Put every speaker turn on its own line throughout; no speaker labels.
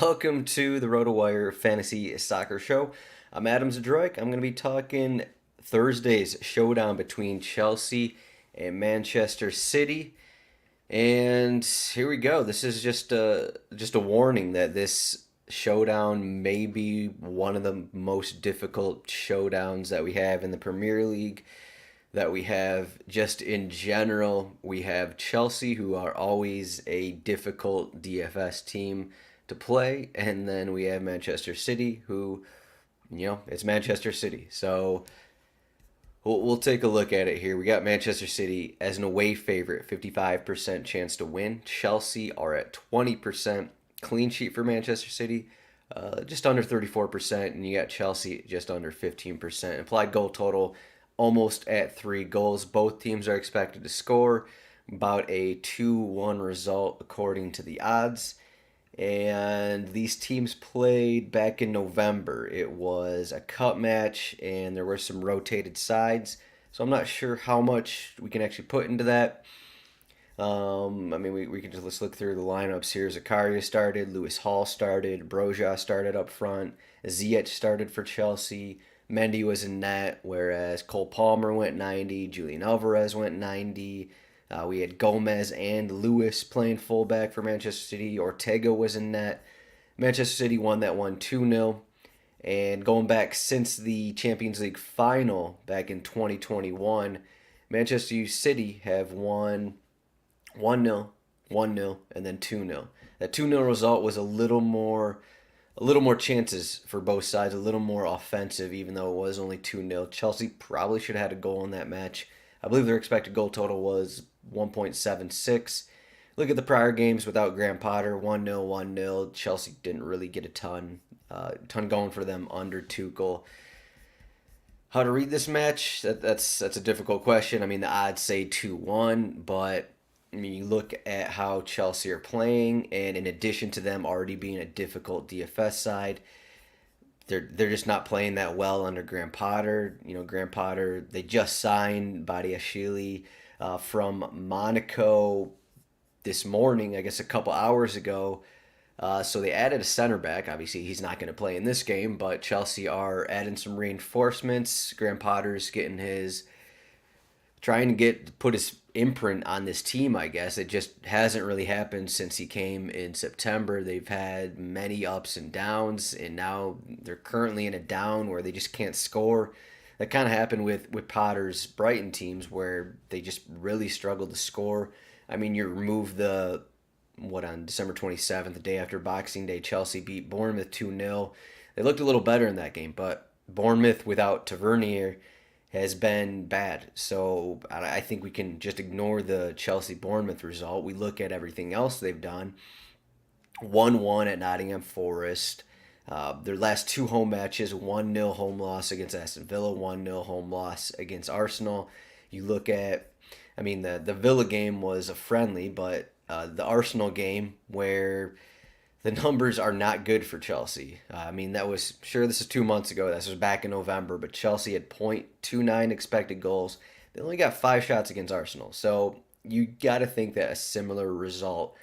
Welcome to the RotoWire Fantasy Soccer Show. I'm Adam Zdroik. I'm going to be talking Thursday's showdown between Chelsea and Manchester City. And here we go. This is just a warning that this showdown may be one of the most difficult showdowns that we have in the Premier League, that we have just in general. We have Chelsea, who are always a difficult DFS team to play, and then we have Manchester City, who, it's Manchester City. So we'll take a look at it here. We got Manchester City as an away favorite, 55% chance to win. Chelsea are at 20%. Clean sheet for Manchester City, just under 34%, and you got Chelsea just under 15%. Implied goal total almost at 3 goals. Both teams are expected to score about a 2-1 result according to the odds. And these teams played back in November. It was a cup match, and there were some rotated sides. So I'm not sure how much we can actually put into that. We can just let's look through the lineups here. Zakaria started, Lewis Hall started, Broja started up front, Ziyech started for Chelsea, Mendy was in net, whereas Cole Palmer went 90, Julian Alvarez went 90. We had Gomez and Lewis playing fullback for Manchester City. Ortega was in net. Manchester City won that one 2-0. And going back since the Champions League final back in 2021, Manchester City have won 1-0, 1-0, and then 2-0. That 2-0 result was a little more chances for both sides, a little more offensive, even though it was only 2-0. Chelsea probably should have had a goal in that match. I believe their expected goal total was 1.76. Look at the prior games without Graham Potter, 1-0, 1-0. Chelsea didn't really get a ton going for them under Tuchel. How to read this match? That's a difficult question. I mean, the odds say 2-1, but you look at how Chelsea are playing, and in addition to them already being a difficult DFS side, they're just not playing that well under Graham Potter. Graham Potter, they just signed Badiashile from Monaco this morning, I guess a couple hours ago. So they added a center back. Obviously, he's not going to play in this game, but Chelsea are adding some reinforcements. Graham Potter's trying to put his imprint on this team, I guess. It just hasn't really happened since he came in September. They've had many ups and downs, and now they're currently in a down where they just can't score. That kind of happened with Potter's Brighton teams, where they just really struggled to score. I mean, you remove on December 27th, the day after Boxing Day, Chelsea beat Bournemouth 2-0. They looked a little better in that game, but Bournemouth without Tavernier has been bad. So I think we can just ignore the Chelsea-Bournemouth result. We look at everything else they've done. 1-1 at Nottingham Forest. Their last 2 home matches, 1-0 home loss against Aston Villa, 1-0 home loss against Arsenal. You look at, the Villa game was a friendly, but the Arsenal game, where the numbers are not good for Chelsea. This is 2 months ago. This was back in November, but Chelsea had .29 expected goals. They only got 5 shots against Arsenal. So you got to think that a similar result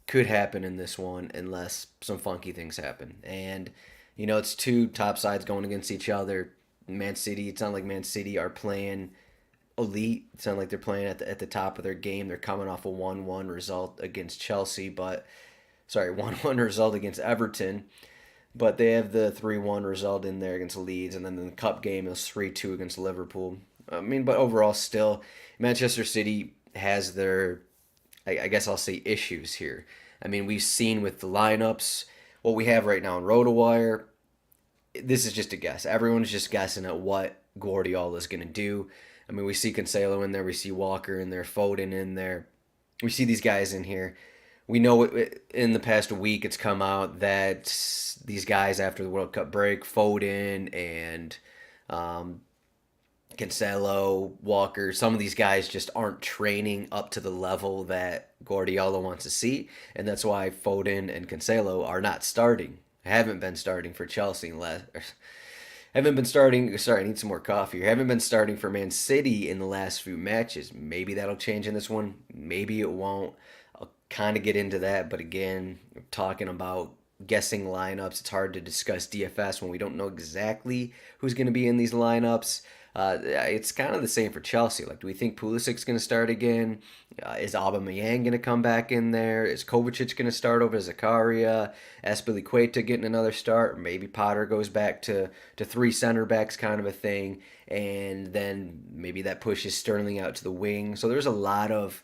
could happen in this one unless some funky things happen. And, it's 2 top sides going against each other. Man City, it's not like Man City are playing elite. It's not like they're playing at the top of their game. They're coming off a 1-1 result against Chelsea, 1-1 result against Everton, but they have the 3-1 result in there against Leeds, and then in the cup game it was 3-2 against Liverpool. But overall, still, Manchester City has their, I guess I'll say, issues here. We've seen with the lineups, what we have right now in RotoWire, this is just a guess. Everyone's just guessing at what Guardiola's going to do. We see Cancelo in there, we see Walker in there, Foden in there. We see these guys in here. We know in the past week it's come out that these guys after the World Cup break, Foden and Cancelo, Walker, some of these guys just aren't training up to the level that Guardiola wants to see. And that's why Foden and Cancelo are not starting. Haven't been starting for Chelsea. Haven't been starting. Sorry, I need some more coffee. Haven't been starting for Man City in the last few matches. Maybe that'll change in this one. Maybe it won't. I'll kind of get into that, but again, talking about guessing lineups. It's hard to discuss DFS when we don't know exactly who's going to be in these lineups. It's kind of the same for Chelsea. Like, do we think Pulisic's going to start again? Is Aubameyang going to come back in there? Is Kovacic going to start over Zakaria? Azpilicueta getting another start? Or maybe Potter goes back to three center backs kind of a thing. And then maybe that pushes Sterling out to the wing. So there's a lot of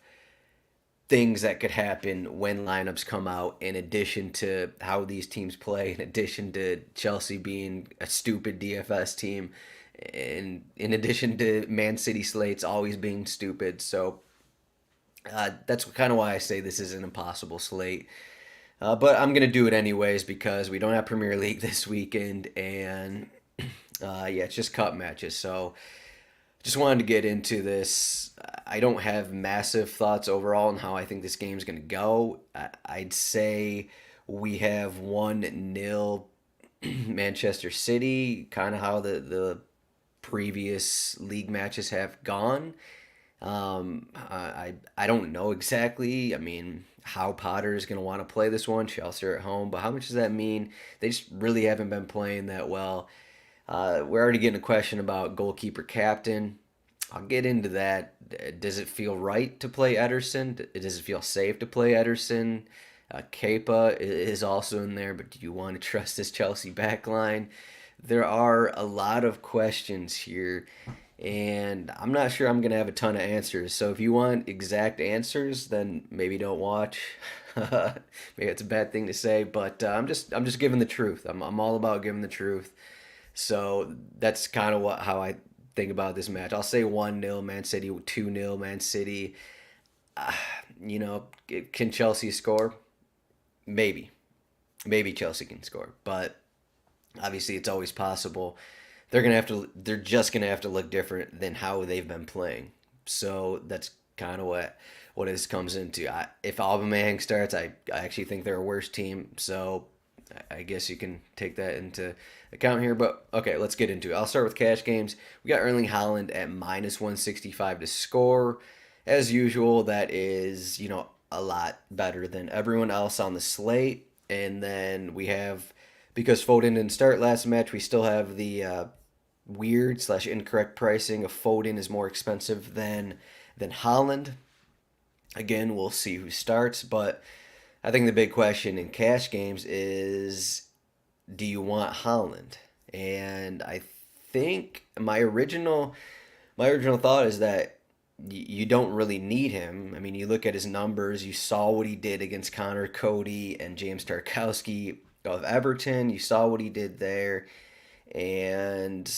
things that could happen when lineups come out, in addition to how these teams play, in addition to Chelsea being a stupid DFS team, and in addition to Man City slates always being stupid. So that's kind of why I say this is an impossible slate. But I'm going to do it anyways because we don't have Premier League this weekend, and yeah, it's just cup matches. So just wanted to get into this. I don't have massive thoughts overall on how I think this game's going to go. I'd say we have 1-0 Manchester City, kind of how the previous league matches have gone. I don't know exactly. I mean, how Potter is going to want to play this one. Chelsea are at home, but how much does that mean? They just really haven't been playing that well. We're already getting a question about goalkeeper captain. I'll get into that. Does it feel right to play Ederson? Does it feel safe to play Ederson? Kepa is also in there, but do you want to trust this Chelsea back line? There are a lot of questions here, and I'm not sure I'm going to have a ton of answers. So if you want exact answers, then maybe don't watch. Maybe it's a bad thing to say, but I'm just giving the truth. I'm all about giving the truth. So that's kind of how I think about this match. I'll say 1-0 Man City, 2-0 Man City. Uh, you know, can Chelsea score? Maybe. Maybe Chelsea can score, but obviously it's always possible. They're just gonna have to look different than how they've been playing. So that's kind of what this comes into. If Aubameyang starts, I actually think they're a worse team. So I guess you can take that into account here. But okay, let's get into it. I'll start with cash games. We got Erling Haaland at minus 165 to score. As usual, that is, a lot better than everyone else on the slate. And then we have, because Foden didn't start last match, we still have the weird slash incorrect pricing of Foden is more expensive than Haaland. Again, we'll see who starts, but I think the big question in cash games is, do you want Haaland? And I think my original thought is that you don't really need him. I mean, you look at his numbers, you saw what he did against Connor Cody and James Tarkowski of Everton. You saw what he did there, and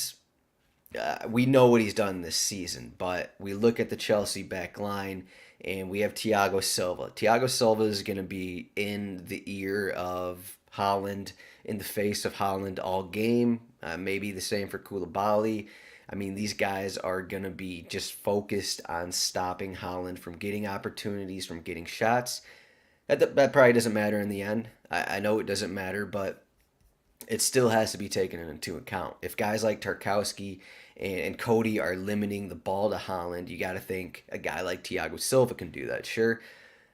we know what he's done this season. But we look at the Chelsea back line, and we have Thiago Silva. Thiago Silva is going to be in the ear of Haaland, in the face of Haaland all game. Maybe the same for Koulibaly. I mean, these guys are going to be just focused on stopping Haaland from getting opportunities, from getting shots. That probably doesn't matter in the end. I know it doesn't matter, but it still has to be taken into account. If guys like Tarkowski and Cody are limiting the ball to Haaland, you got to think a guy like Thiago Silva can do that. Sure,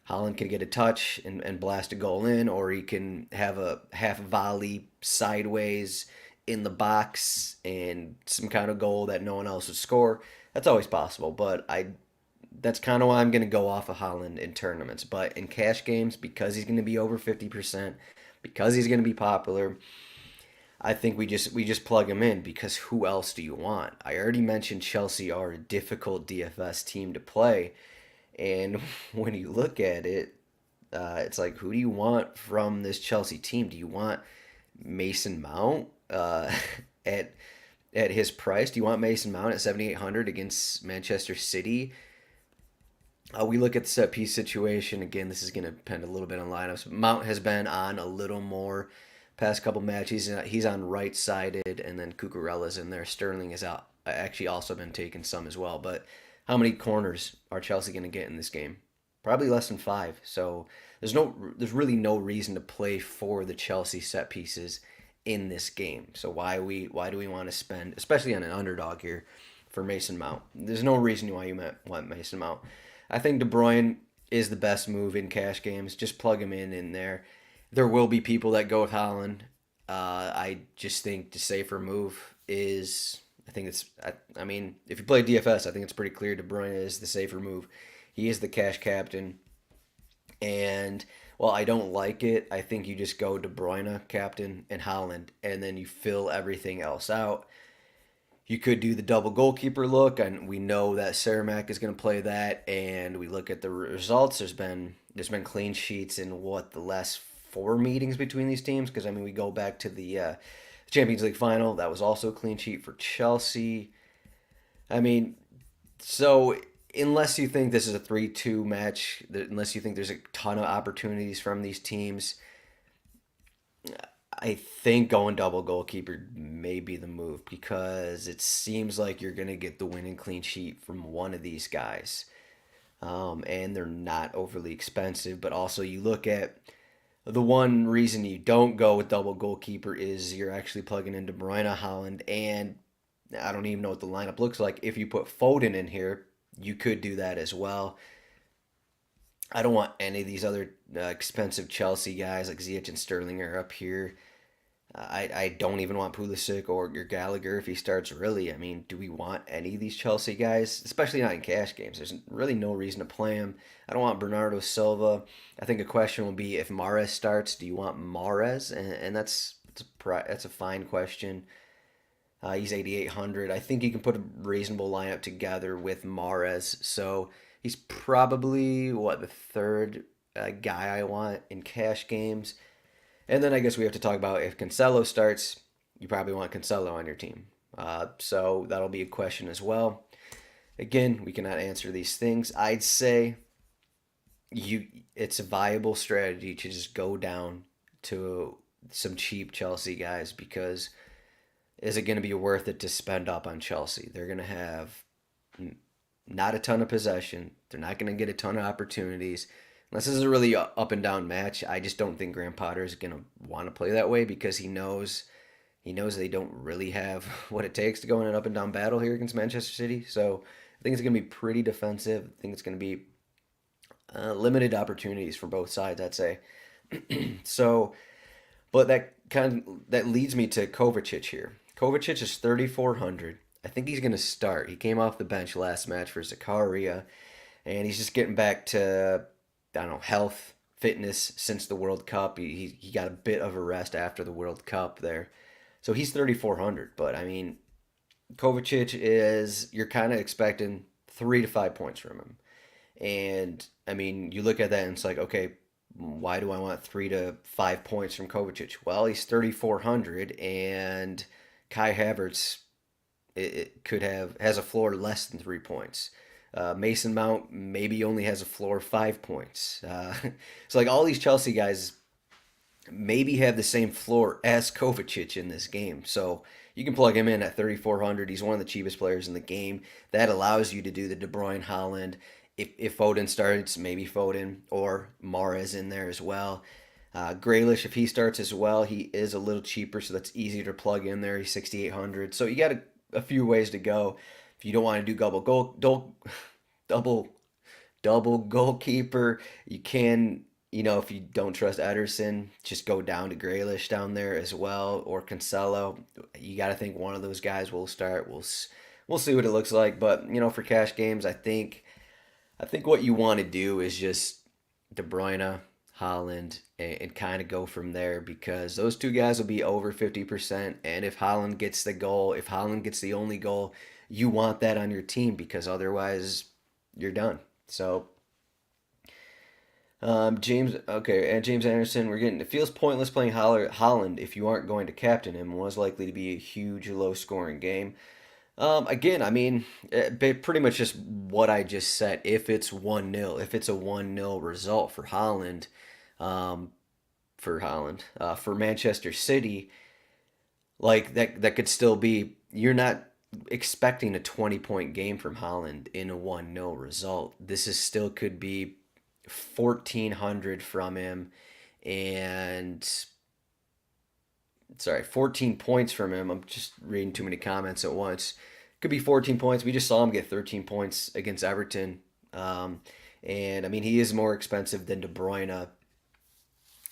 Haaland can get a touch and blast a goal in, or he can have a half volley sideways in the box and some kind of goal that no one else would score. That's always possible, but that's kind of why I'm going to go off of Haaland in tournaments. But in cash games, because he's going to be over 50%, because he's going to be popular, I think we just plug him in, because who else do you want? I already mentioned Chelsea are a difficult DFS team to play, and when you look at it, it's like, who do you want from this Chelsea team? Do you want Mason Mount at his price? Do you want Mason Mount at 7,800 against Manchester City? We look at the set piece situation. Again, this is going to depend a little bit on lineups. Mount has been on a little more past couple matches. He's on right sided, and then Cucurella's in there. Sterling is out. Actually, also been taking some as well. But how many corners are Chelsea going to get in this game? Probably less than 5. So there's really no reason to play for the Chelsea set pieces in this game. So why do we want to spend, especially on an underdog here, for Mason Mount? There's no reason why you might want Mason Mount. I think De Bruyne is the best move in cash games. Just plug him in there. There will be people that go with Haaland. I just think the safer move is. I think it's. I mean, if you play DFS, I think it's pretty clear De Bruyne is the safer move. He is the cash captain, and while I don't like it, I think you just go De Bruyne captain and Haaland, and then you fill everything else out. You could do the double goalkeeper look, and we know that Cermak is going to play that. And we look at the results. There's been clean sheets in what the last four meetings between these teams. Because I mean, we go back to the Champions League final. That was also a clean sheet for Chelsea. I mean, so unless you think this is a 3-2 match, unless you think there's a ton of opportunities from these teams, I think going double goalkeeper may be the move because it seems like you're going to get the winning clean sheet from one of these guys. And they're not overly expensive, but also you look at the one reason you don't go with double goalkeeper is you're actually plugging in De Bruyne, Holland, and I don't even know what the lineup looks like. If you put Foden in here, you could do that as well. I don't want any of these other expensive Chelsea guys like Ziyech and Sterling are up here. I don't even want Pulisic or your Gallagher if he starts really. I mean, do we want any of these Chelsea guys? Especially not in cash games. There's really no reason to play him. I don't want Bernardo Silva. I think a question will be if Mahrez starts, do you want Mahrez? And that's a fine question. He's 8,800. I think you can put a reasonable lineup together with Mahrez. So he's probably what the third guy I want in cash games. And then I guess we have to talk about if Cancelo starts, you probably want Cancelo on your team. So that'll be a question as well. Again, we cannot answer these things. I'd say it's a viable strategy to just go down to some cheap Chelsea guys because is it going to be worth it to spend up on Chelsea? They're going to have not a ton of possession. They're not going to get a ton of opportunities. Unless this is a really up and down match, I just don't think Graham Potter is going to want to play that way because he knows they don't really have what it takes to go in an up and down battle here against Manchester City. So I think it's going to be pretty defensive. I think it's going to be limited opportunities for both sides, I'd say. So, but that leads me to Kovacic here. Kovacic is 3,400. I think he's going to start. He came off the bench last match for Zakaria, and he's just getting back to I don't know health, fitness since the World Cup. He got a bit of a rest after the World Cup there, so he's 3,400. But I mean, Kovacic is you're kind of expecting 3 to 5 points from him. And I mean, you look at that and it's like, okay, why do I want 3 to 5 points from Kovacic? Well, he's 3,400, and Kai Havertz it could have has a floor less than 3 points. Mason Mount maybe only has a floor of 5 points. So like all these Chelsea guys maybe have the same floor as Kovacic in this game. So you can plug him in at 3,400. He's one of the cheapest players in the game. That allows you to do the De Bruyne Holland. If Foden starts, maybe Foden or Mahrez in there as well. Grealish, if he starts as well, he is a little cheaper, so that's easier to plug in there. He's 6,800. So you got a few ways to go. If you don't want to do double double goalkeeper, you can if you don't trust Ederson, just go down to Grealish down there as well, or Cancelo. You got to think one of those guys will start. We'll see what it looks like, but for cash games, I think what you want to do is just De Bruyne, Haaland, and kind of go from there because those two guys will be over 50%. And if Haaland gets the goal, if Haaland gets the only goal, you want that on your team because otherwise you're done. So James, okay, and James Anderson, it feels pointless playing Haaland if you aren't going to captain him. Was likely to be a huge low scoring game. Again, I mean, pretty much just what I just said. If it's 1-0, if it's a 1-0 result um, for Manchester City, like that could still be. You're not expecting a 20-point game from Holland in a 1-0 result. This is still could be 1,400 from him, and sorry, 14 points from him. I'm just reading too many comments at once. Could be 14 points. We just saw him get 13 points against Everton. And I mean, he is more expensive than De Bruyne.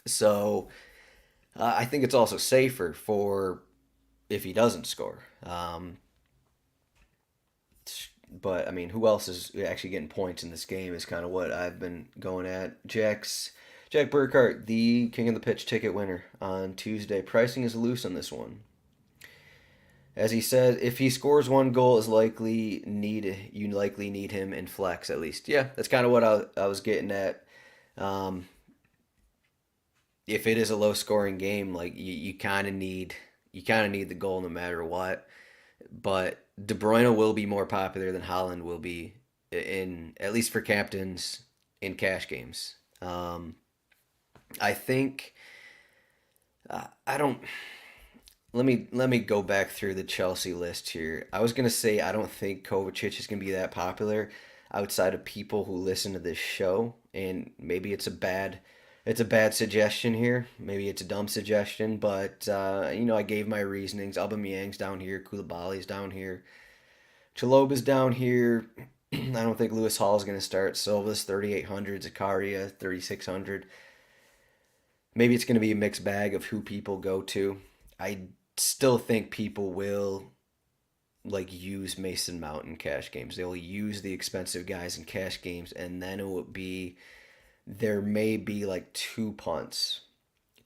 So I think it's also safer for if he doesn't score. But I mean, who else is actually getting points in this game is kind of what I've been going at. Jack Burkhart, the king of the pitch ticket winner on Tuesday. Pricing is loose on this one. As he said, if he scores one goal, is likely need you likely need him in flex at least. Yeah, that's kind of what I was getting at. Um, if it is a low scoring game, like you kind of need the goal no matter what. But De Bruyne will be more popular than Haaland will be in at least for captains in cash games. I think I don't. Let me go back through the Chelsea list here. I was gonna say I don't think Kovacic is gonna be that popular outside of people who listen to this show, and maybe it's a bad suggestion here. Maybe it's a dumb suggestion, but I gave my reasonings. Aubameyang's down here, Koulibaly's down here, Chaloba's down here. I don't think Lewis Hall is gonna start. Silva's 3,800, Zakaria 3,600. Maybe it's gonna be a mixed bag of who people go to. I still think people will like use Mason Mount in cash games. They'll use the expensive guys in cash games, and then it will be there may be like two punts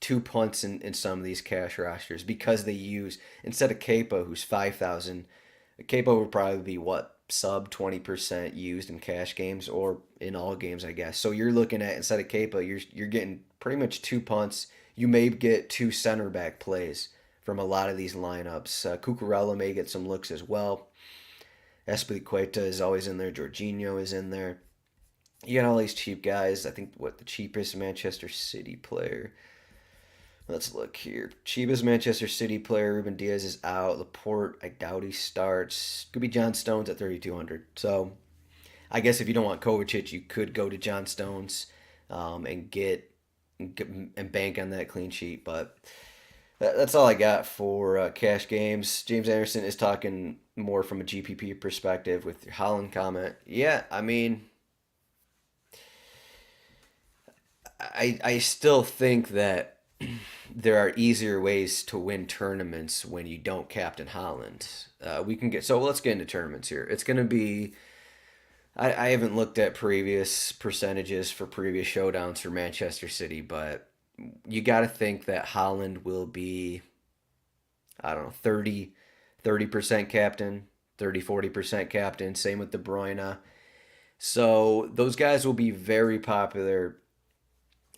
in some of these cash rosters because they use instead of Capo, who's 5,000. Capo would probably be what sub 20% used in cash games or in all games, I guess. So you're looking at instead of Capo, you're getting pretty much two punts. You may get two center back plays from a lot of these lineups. Cucurella may get some looks as well. Espilicueta is always in there. Jorginho is in there. You got all these cheap guys. I think what the cheapest Manchester City player. Let's look here. Cheapest Manchester City player, Ruben Diaz is out. Laporte, I doubt he starts. Could be John Stones at 3,200. So I guess if you don't want Kovacic, you could go to John Stones and bank on that clean sheet. But that's all I got for cash games. James Anderson is talking more from a GPP perspective with your Holland comment. Yeah, I mean, I still think that there are easier ways to win tournaments when you don't captain Holland. We can get so let's get into tournaments here. It's going to be I haven't looked at previous percentages for previous showdowns for Manchester City, but you got to think that Holland will be I don't know 30% captain, 40% captain. Same with De Bruyne. So those guys will be very popular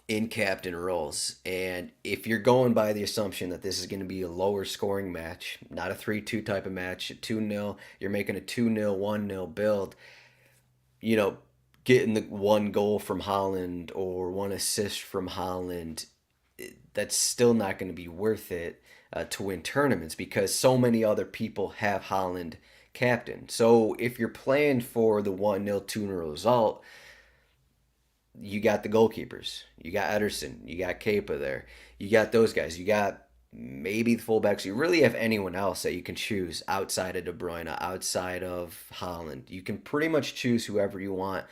in captain roles. And if you're going by the assumption that this is going to be a lower scoring match, not a 3-2 type of match, 2-0, you're making a 2-0, 1-0 build, you know, getting the one goal from Holland or one assist from Holland, that's still not going to be worth it to win tournaments because so many other people have Holland captain. So if you're playing for the 1-0, 2-0 result, you got the goalkeepers. You got Ederson. You got Kepa there. You got those guys. You got maybe the fullbacks. You really have anyone else that you can choose outside of De Bruyne, outside of Holland. You can pretty much choose whoever you want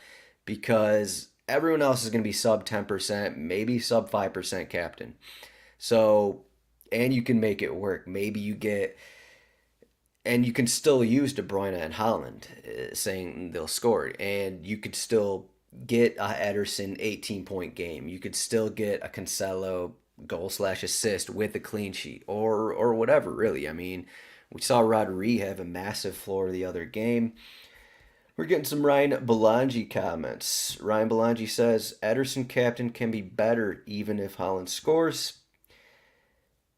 because everyone else is going to be sub 10%, maybe sub 5% captain. So, and you can make it work. Maybe you get, and you can still use De Bruyne and Holland saying they'll score. And you could still get a Ederson 18-point game. You could still get a Cancelo goal slash assist with a clean sheet or whatever, really. I mean, we saw Rodri have a massive floor the other game. We're getting some Ryan Belangi comments. Ryan Belangi says, Ederson captain can be better even if Holland scores.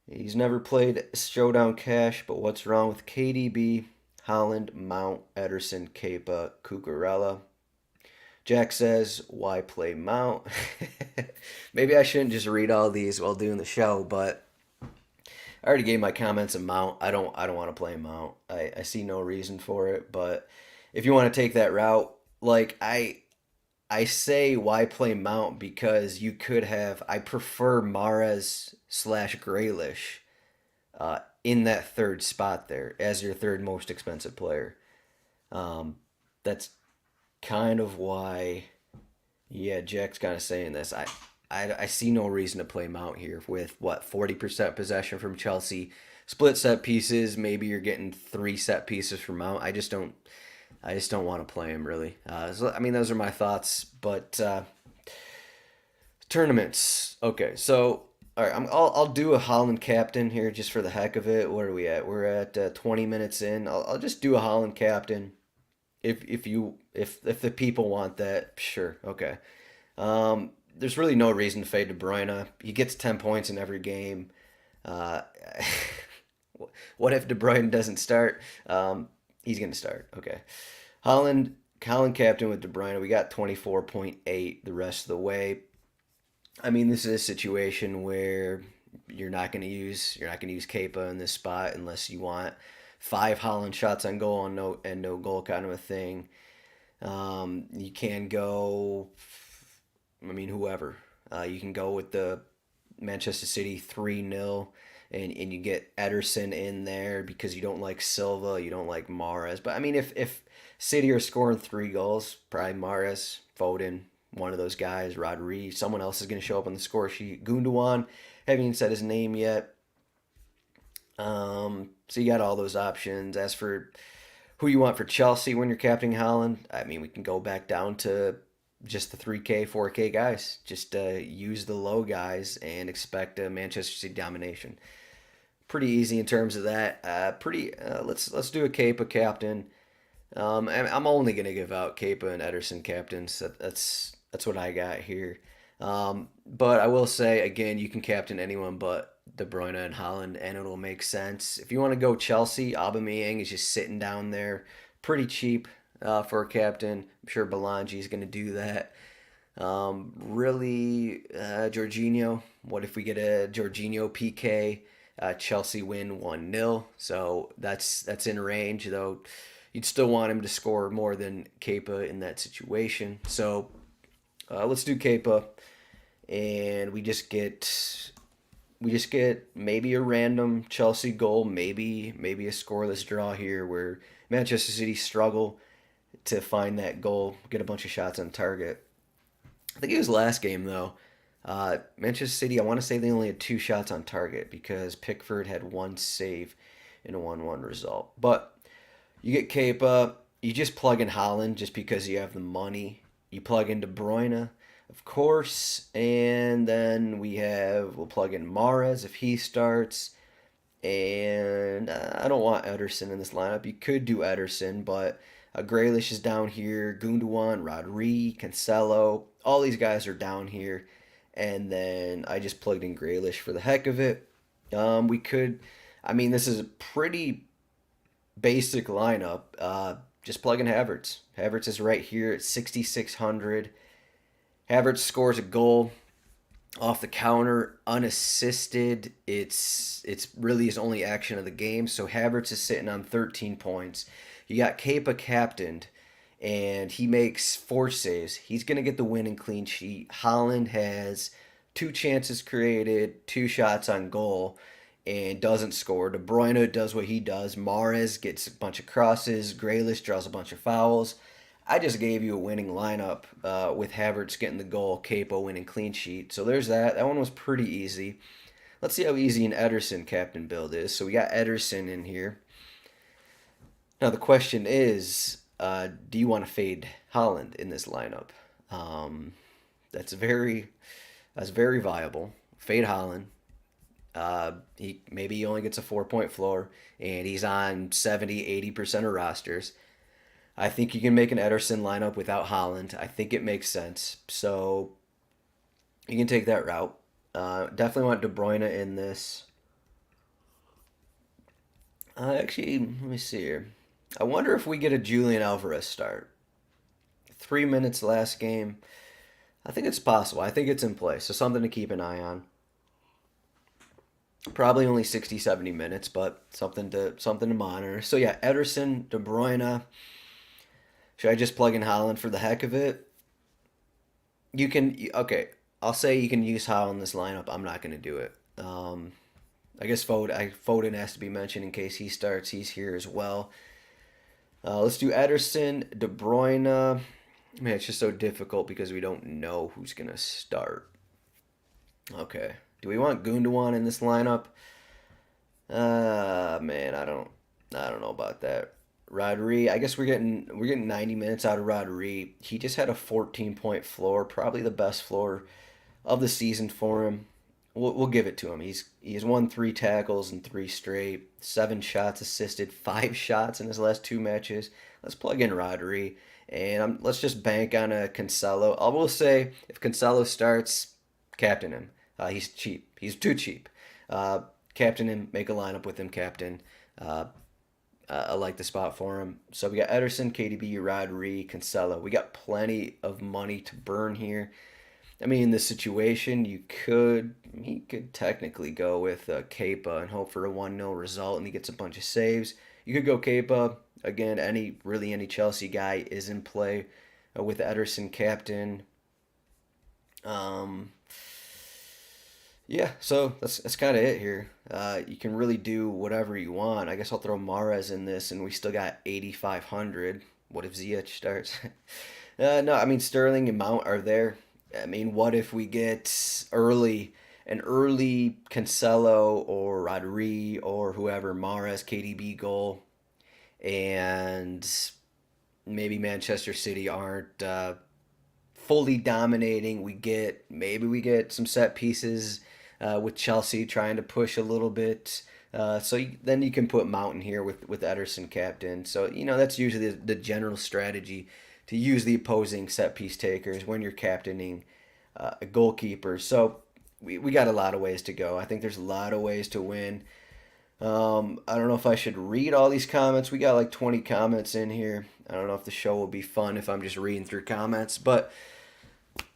He's never played Showdown Cash, but what's wrong with KDB, Holland, Mount, Ederson, Kepa, Cucurella? Jack says, why play Mount? Maybe I shouldn't just read all these while doing the show, but I already gave my comments on Mount. I don't want to play Mount. I see no reason for it, but if you want to take that route, like I say why play Mount because you could have I prefer Mahrez slash Grealish in that third spot there as your third most expensive player. That's kind of why, yeah, Jack's kind of saying this. I see no reason to play Mount here with what 40% possession from Chelsea, split set pieces. Maybe you're getting three set pieces from Mount. I just don't want to play him really. So, I mean, those are my thoughts. But tournaments. Okay, so all right, I'll do a Holland captain here just for the heck of it. Where are we at? We're at 20 minutes in. I'll just do a Holland captain if the people want that. Sure, okay. There's really no reason to fade De Bruyne. He gets 10 points in every game. Uh, what if De Bruyne doesn't start? He's going to start. Okay. Holland captain with De Bruyne. We got 24.8 the rest of the way. I mean, this is a situation where you're not going to use Kepa in this spot unless you want five Holland shots on goal and no goal kind of a thing. You can go, I mean, whoever. You can go with the Manchester City 3-0 and you get Ederson in there because you don't like Silva, you don't like Mahrez. But I mean, if City are scoring three goals, probably Mahrez, Foden, one of those guys, Rodri, someone else is going to show up on the score sheet. Gundogan, haven't even said his name yet. So you got all those options. As for who you want for Chelsea when you're captaining Holland, I mean, we can go back down to just the 3K, 4K guys. Just use the low guys and expect a Manchester City domination. Pretty easy in terms of that. Let's do a Kepa captain. And I'm only gonna give out Kepa and Ederson captains. That's what I got here. But I will say again, you can captain anyone but De Bruyne and Holland, and it'll make sense. If you want to go Chelsea, Aubameyang is just sitting down there, pretty cheap for a captain. I'm sure Belangi is gonna do that. Jorginho. What if we get a Jorginho PK? Chelsea win 1-0, so that's in range. Though you'd still want him to score more than Kepa in that situation. So let's do Kepa, and we just get maybe a random Chelsea goal, maybe a scoreless draw here where Manchester City struggle to find that goal, get a bunch of shots on target. I think it was last game though. Manchester City, I want to say they only had two shots on target because Pickford had one save in a 1-1 result. But you get Kepa, you just plug in Holland just because you have the money. You plug in De Bruyne, of course, and then we'll plug in Mahrez if he starts. And I don't want Ederson in this lineup. You could do Ederson, but Grealish is down here. Gundogan, Rodri, Cancelo, all these guys are down here. And then I just plugged in Grealish for the heck of it. I mean, this is a pretty basic lineup. Just plug in Havertz. Havertz is right here at 6,600. Havertz scores a goal off the counter, unassisted. It's really his only action of the game. So Havertz is sitting on 13 points. You got Kepa captained, and he makes four saves. He's gonna get the winning clean sheet. Holland has two chances created, two shots on goal, and doesn't score. De Bruyne does what he does. Mahrez gets a bunch of crosses. Grealish draws a bunch of fouls. I just gave you a winning lineup with Havertz getting the goal, Kepa winning clean sheet. So there's that. That one was pretty easy. Let's see how easy an Ederson captain build is. So we got Ederson in here. Now the question is, do you want to fade Haaland in this lineup? That's very viable. Fade Haaland. He only gets a 4-point floor, and he's on 70-80% of rosters. I think you can make an Ederson lineup without Haaland. I think it makes sense. So you can take that route. Definitely want De Bruyne in this. Actually, let me see here. I wonder if we get a Julian Alvarez start. 3 minutes last game. I think it's possible. I think it's in place. So something to keep an eye on. Probably only 60, 70 minutes, but something to monitor. So yeah, Ederson, De Bruyne. Should I just plug in Haaland for the heck of it? Okay, I'll say you can use Haaland in this lineup. I'm not going to do it. I guess Foden has to be mentioned in case he starts. He's here as well. Let's do Ederson, De Bruyne. Man, it's just so difficult because we don't know who's going to start. Okay. Do we want Gundogan in this lineup? Man, I don't know about that. Rodri, I guess we're getting 90 minutes out of Rodri. He just had a 14-point floor, probably the best floor of the season for him. We'll give it to him. He's won 3 tackles in 3 straight, 7 shots assisted, 5 shots in his last 2 matches. Let's plug in Rodri, and let's just bank on a Cancelo. I will say if Cancelo starts, captain him. He's cheap. He's too cheap. Uh, Captain him. Make a lineup with him. Captain. Uh, I like the spot for him. So we got Ederson, KDB, Rodri, Cancelo. We got plenty of money to burn here. I mean, in this situation, he could technically go with Kepa and hope for a 1-0 result, and he gets a bunch of saves. You could go Kepa again. Any Chelsea guy is in play with Ederson captain. Um, yeah, so that's kind of it here. You can really do whatever you want. I guess I'll throw Mares in this, and we still got 8,500. What if Ziyech starts? No, I mean Sterling and Mount are there. I mean, what if we get an early Cancelo or Rodri or whoever Mares KDB goal, and maybe Manchester City aren't fully dominating. Maybe we get some set pieces with Chelsea trying to push a little bit. Then you can put Mountain here with Ederson captain. So that's usually the general strategy to use the opposing set piece takers when you're captaining a goalkeeper. So we got a lot of ways to go. I think there's a lot of ways to win. I don't know if I should read all these comments. We got like 20 comments in here. I don't know if the show will be fun if I'm just reading through comments, but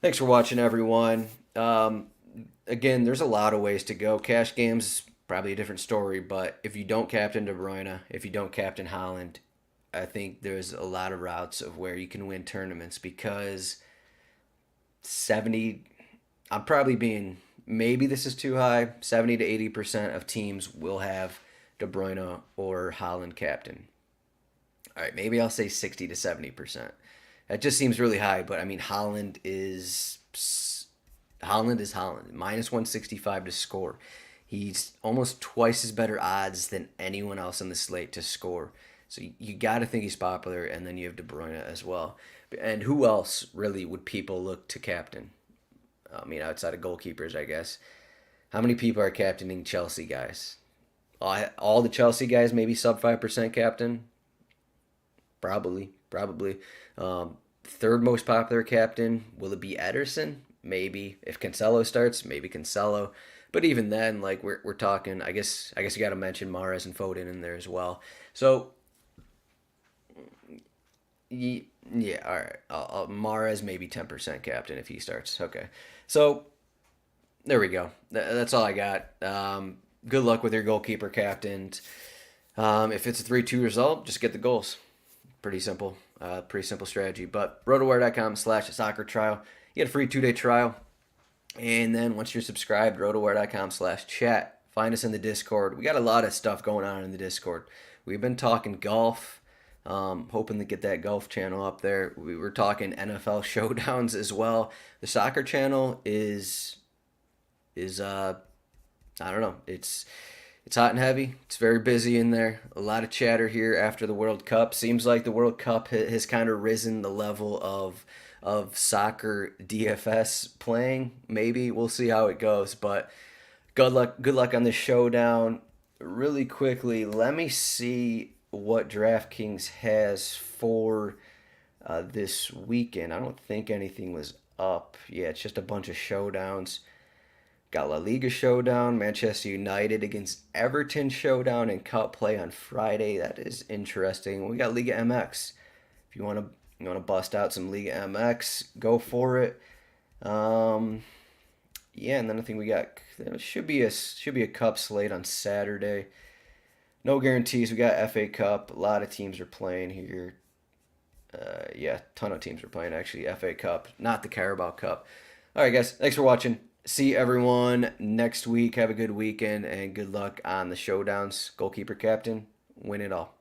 thanks for watching, everyone. Again, there's a lot of ways to go. Cash games, probably a different story, but if you don't captain De Bruyne, if you don't captain Haaland, I think there's a lot of routes of where you can win tournaments because 70, I'm probably being, maybe this is too high, 70 to 80% of teams will have De Bruyne or Haaland captain. All right, maybe I'll say 60 to 70%. That just seems really high, but I mean Holland is Holland. Minus 165 to score. He's almost twice as better odds than anyone else on the slate to score. So you got to think he's popular, and then you have De Bruyne as well. And who else really would people look to captain? I mean, outside of goalkeepers, I guess. How many people are captaining Chelsea guys? All the Chelsea guys maybe sub 5% captain? Probably. Third most popular captain, will it be Ederson? Maybe. If Cancelo starts, maybe Cancelo. But even then, like we're talking, I guess you got to mention Mahrez and Foden in there as well. So yeah, all right. Mahrez maybe 10% captain if he starts. Okay, so there we go. That's all I got. Good luck with your goalkeeper captains. If it's a 3-2 result, just get the goals. Pretty simple. Pretty simple strategy. But rotowire.com/soccer trial. You get a free 2-day trial. And then once you're subscribed, rotowire.com/chat. Find us in the Discord. We got a lot of stuff going on in the Discord. We've been talking golf. Hoping to get that golf channel up there. We were talking NFL showdowns as well. The soccer channel is I don't know. It's hot and heavy. It's very busy in there. A lot of chatter here after the World Cup. Seems like the World Cup has kind of risen the level of soccer DFS playing. Maybe we'll see how it goes. But good luck on this showdown. Really quickly, let me see what DraftKings has for this weekend. I don't think anything was up. Yeah, it's just a bunch of showdowns. Got La Liga showdown, Manchester United against Everton showdown, and cup play on Friday. That is interesting. We got Liga MX. If you want to bust out some Liga MX, go for it. Yeah, and then I think we got there should be a cup slate on Saturday. No guarantees. We got FA Cup. A lot of teams are playing here. Yeah, ton of teams are playing actually. FA Cup, not the Carabao Cup. All right, guys. Thanks for watching. See everyone next week. Have a good weekend and good luck on the showdowns. Goalkeeper captain, win it all.